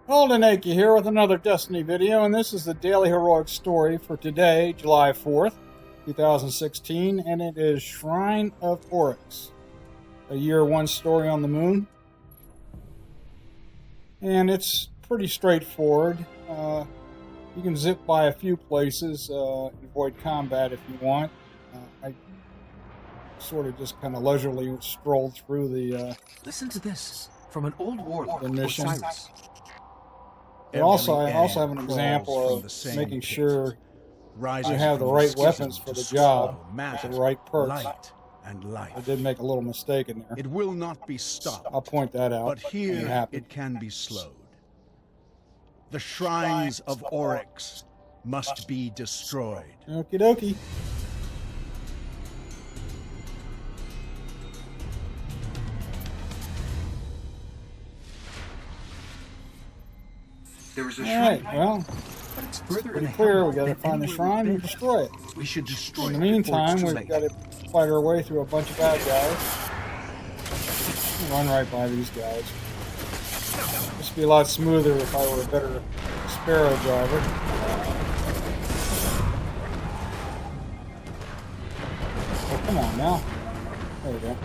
Holden Akey here with another Destiny video, and this is the Daily Heroic Story for today, July 4th, 2016, and it is Shrine of Oryx, a Year 1 story on the moon. And it's pretty straightforward. You can zip by a few places, avoid combat if you want. I sort of just kind of leisurely strolled through the Listen to this from an old warlock, mission. Osiris. But also, I also have an example of making sure you have the right weapons for the job with the right perks. I did make a little mistake in there. It will not be stopped. I'll point that out. But here it can be slowed. The shrines of Oryx must be destroyed. Okie dokie. There is a Alright, shrine, well, but it's further pretty in the clear. hell We gotta than find the anywhere shrine we've and been. destroy it. We should destroy In it the before meantime, it's too we've late. got to fight our way through a bunch of bad guys. Run right by these guys. This would be a lot smoother if I were a better Sparrow driver. Oh, come on now. There we go.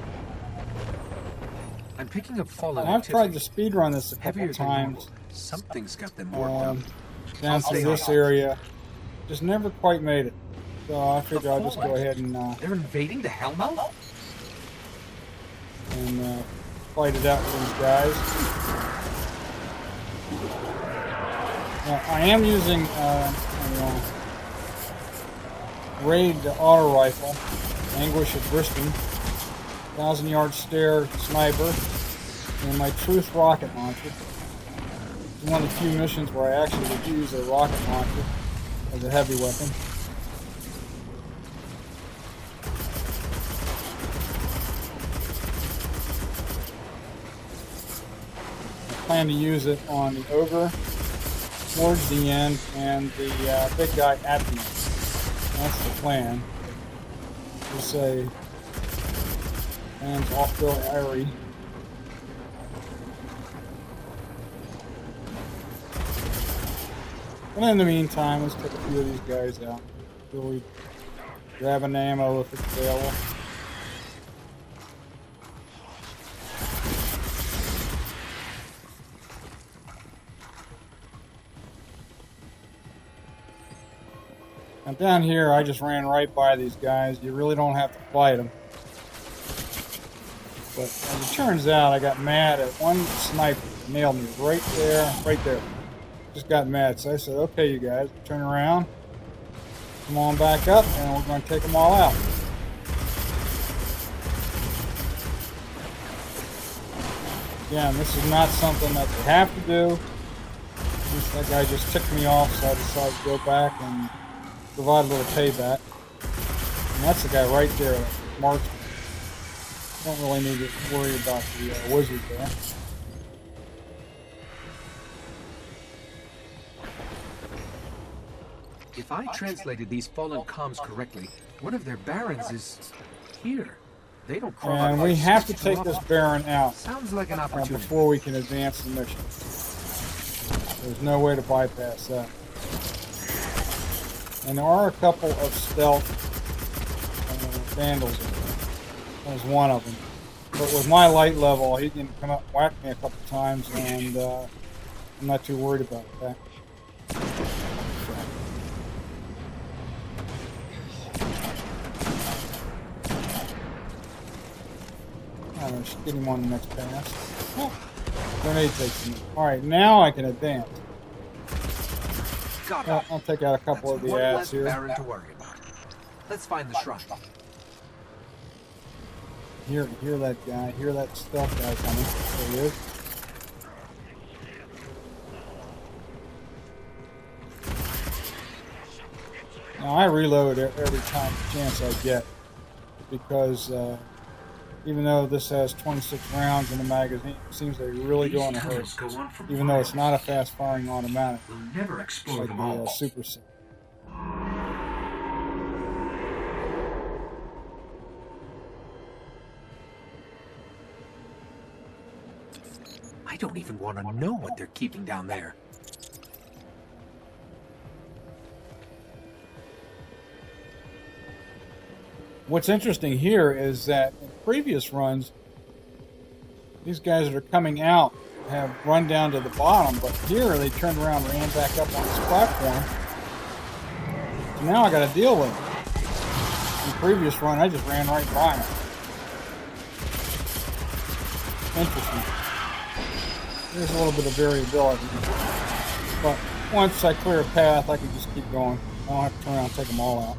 I'm picking up fallen I've tried activity. to speedrun this a couple Heavier of than normal. times. Something's got them worked up. Down through this area. Just never quite made it. So I figured I'll just go ahead and They're invading the Hellmouth? fight it out with these guys. Now, I am using Raid auto rifle, Anguish of Briston, 1,000-yard stare sniper, and my Truth rocket launcher. It's one of the few missions where I actually would use a rocket launcher as a heavy weapon. I plan to use it on the Ogre towards the end and the big guy at the end. That's the plan. Just say, hands off Bill Irie. And in the meantime, let's take a few of these guys out. So we grab an ammo if it's available. And down here, I just ran right by these guys. You really don't have to fight them. But as it turns out, I got mad at one sniper. Nailed me right there, right there. Just got mad, so I said, okay, you guys, turn around, come on back up, and we're going to take them all out. Again, this is not something that you have to do. That guy just ticked me off, so I decided to go back and provide a little payback. And that's the guy right there that marked me. Don't really need to worry about the wizard there. If I translated these fallen comms correctly, one of their barons is here. They don't crawl And out we like have to sticks take off. this Baron out Sounds like an opportunity. before we can advance the mission. There's no way to bypass that. And there are a couple of stealth vandals in there. That was one of them. But with my light level, he can come up and whack me a couple times, and I'm not too worried about that. I should get him on the next pass. Oh, grenade takes him. Alright, now I can advance. Well, I'll take out a couple of the one ads less here. baron to worry about. Let's find the shrine. Hear that guy. Hear that stealth guy coming. There he is. Now I reload every chance I get because even though this has 26 rounds in the magazine, it seems they really go in a hurry. Even though it's not a fast-firing automatic, We'll never it's explore like them the all. super set. don't even want to know what they're keeping down there. What's interesting here is that in previous runs, these guys that are coming out have run down to the bottom, but here they turned around and ran back up on this platform. So now I got to deal with them. In the previous run, I just ran right by them. Interesting. There's a little bit of variability. But once I clear a path, I can just keep going. I don't have to turn around and take them all out.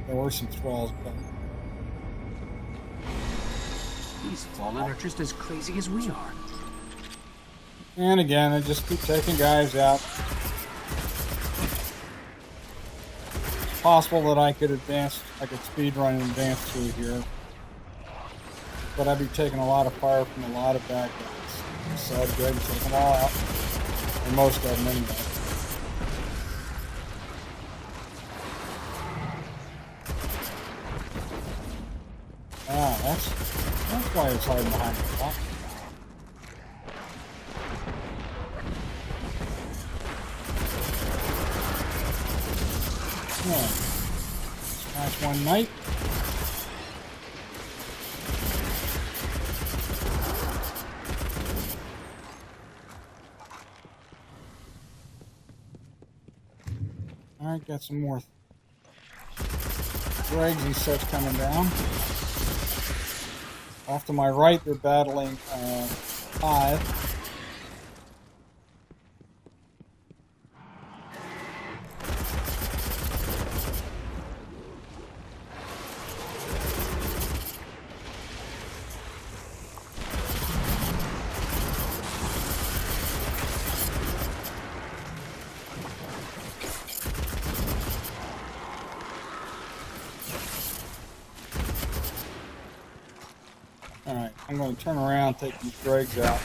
There were some thralls, but These fallen are just as crazy as we are. and again, I just keep taking guys out. It's possible that I could speed run and advance through here. But I'd be taking a lot of fire from a lot of bad guys. So I'd go ahead and take them all out. Or most of them anyway. Ah, that's why it's hiding behind the rock. Yeah. Smash one knight. Alright, got some more dregs and such coming down. Off to my right, they're battling Hive. Alright, I'm going to turn around and take these dregs out.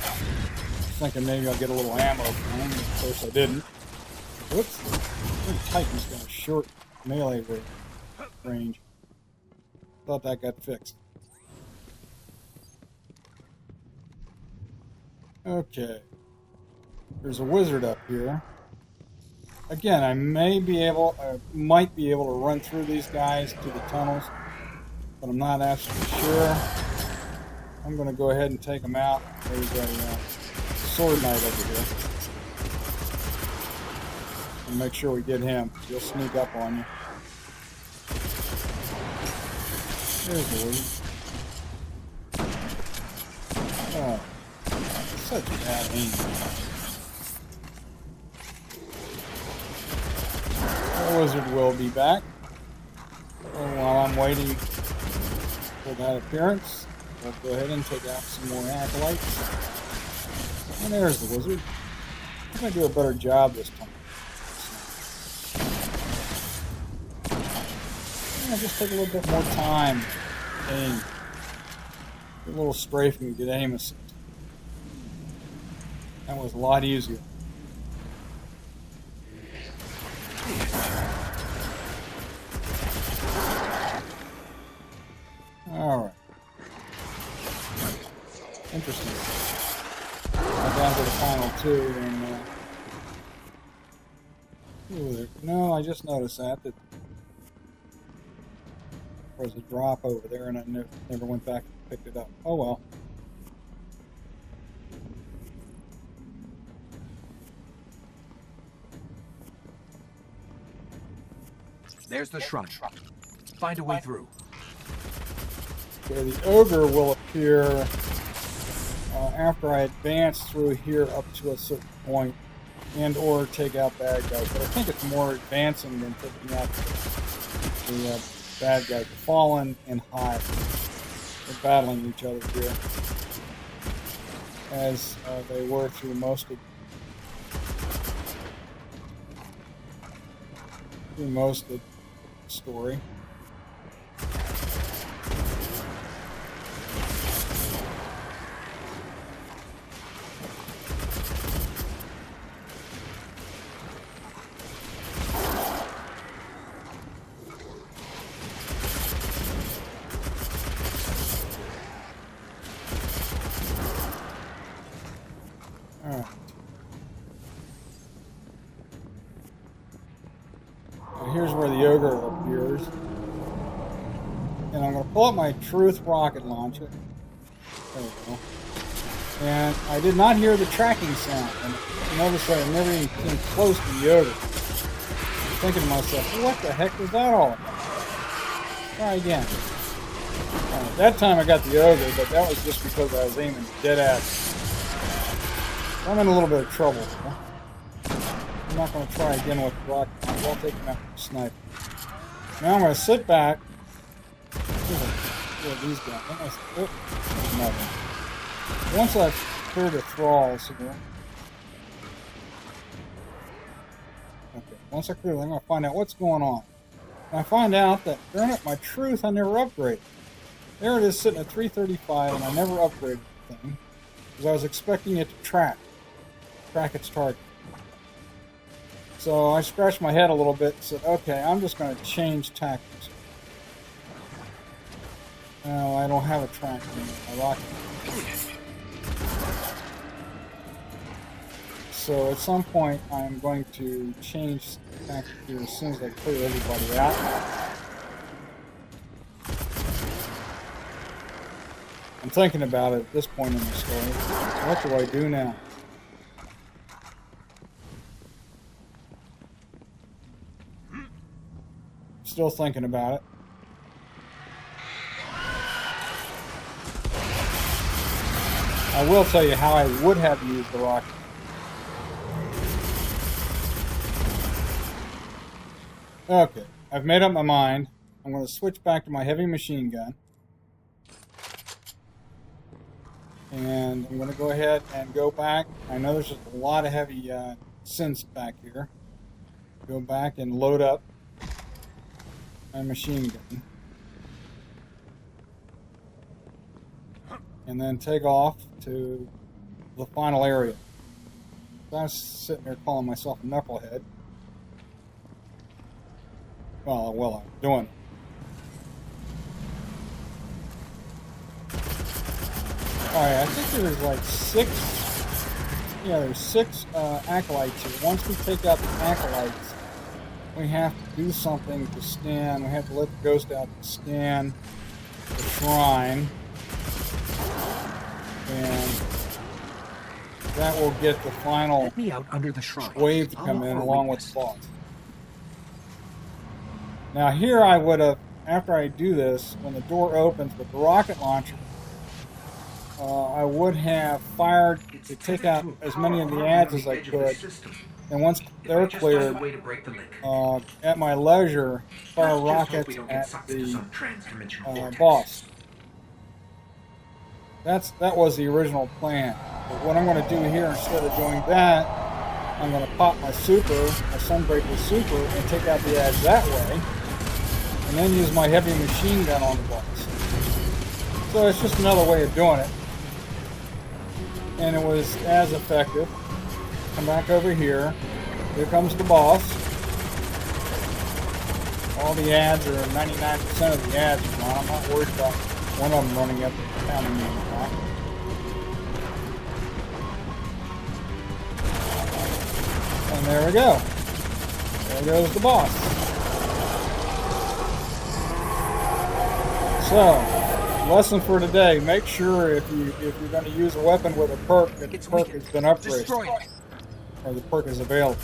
Thinking maybe I'll get a little ammo from them. Of course I didn't. Whoops. Titan's got a short melee range. Thought that got fixed. Okay. There's a wizard up here. Again, I might be able to run through these guys to the tunnels, but I'm not absolutely sure. I'm going to go ahead and take them out. There's a sword knight over here. And make sure we get him. He'll sneak up on you. There's the lead. Oh, such bad aim. The wizard will be back. And while I'm waiting for that appearance, we'll go ahead and take out some more acolytes. And there's the wizard. I'm going to do a better job this time. Yeah, just take a little bit more time. Aim. Get a little strafing to get aim assist. That was a lot easier. Alright. Interesting. I'm down to the final two, and no, I just noticed that there was a drop over there, and I never went back and picked it up. Oh well. There's the shrine. Find a way through. Okay, the ogre will appear after I advance through here up to a certain point, and or take out bad guys. But I think it's more advancing than taking out the bad guys. The Fallen and Hive. They're battling each other here, as they were through most of the story. here's where the ogre appears. And I'm going to pull up my Truth rocket launcher. There we go. And I did not hear the tracking sound. And notice that I never even came close to the ogre. I'm thinking to myself, what the heck was that all about? Try again. That time I got the ogre, but that was just because I was aiming dead at it. I'm in a little bit of trouble here. I'm not going to try again with the rocket launcher. I'll take him out with the sniper. Now I'm going to sit back. These guys. Once I've cleared the thralls here. Okay, once I clear them, I'm going to find out what's going on. And I find out that during my Truth, I never upgraded. There it is sitting at 335, and I never upgraded the thing. Because I was expecting it to track its target. So I scratched my head a little bit and said, okay, I'm just going to change tactics. No, I don't have a track anymore. I lock it. So at some point, I'm going to change tactics here as soon as I clear everybody out. I'm thinking about it at this point in the story. What do I do now? Still thinking about it. I will tell you how I would have used the rocket. Okay, I've made up my mind. I'm going to switch back to my heavy machine gun. And I'm going to go ahead and go back. I know there's just a lot of heavy synths back here. Go back and load up my machine gun. And then take off to the final area. So I was sitting there calling myself a knucklehead. Well, I'm doing it. Alright, I think there's like there's six acolytes here. Once we take out the acolytes, we have to do something to scan. We have to let the ghost out to scan the shrine. And that will get the final Let me out under the shrine. Wave to come in along with the boss. Now here I would have, after I do this, when the door opens with the rocket launcher, I would have fired to take out as many of the ads as I could. And once they're cleared, at my leisure, fire rockets at the boss. That was the original plan. But what I'm going to do here, instead of doing that, I'm going to pop my Sunbreaker super, and take out the ads that way, and then use my heavy machine gun on the boss. So it's just another way of doing it. And it was as effective. Come back over here. Here comes the boss. All the ads are 99% of the ads are gone. I'm not worried about one of them running up and pounding me in the back. And there we go. There goes the boss. So, lesson for today: make sure if you're going to use a weapon with a perk, that the perk has been upgraded, or the perk is available.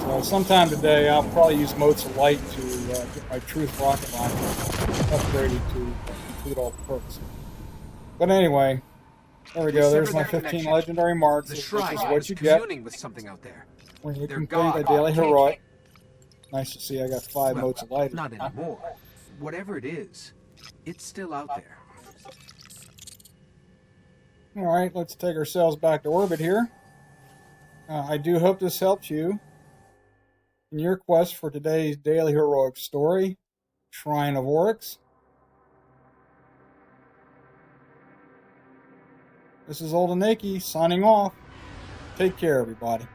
So sometime today, I'll probably use Motes of Light to get my Truth rocket launcher upgraded to include all the perks. But anyway, there we go. There's my 15 legendary marks. This is what you get with something out there. when you complete a daily heroic. Nice to see I got 5 Motes of Light. Not anymore. Whatever it is, it's still out there. Alright, let's take ourselves back to orbit here. I do hope this helps you in your quest for today's daily heroic story, Shrine of Oryx. This is Old Anaki signing off. Take care, everybody.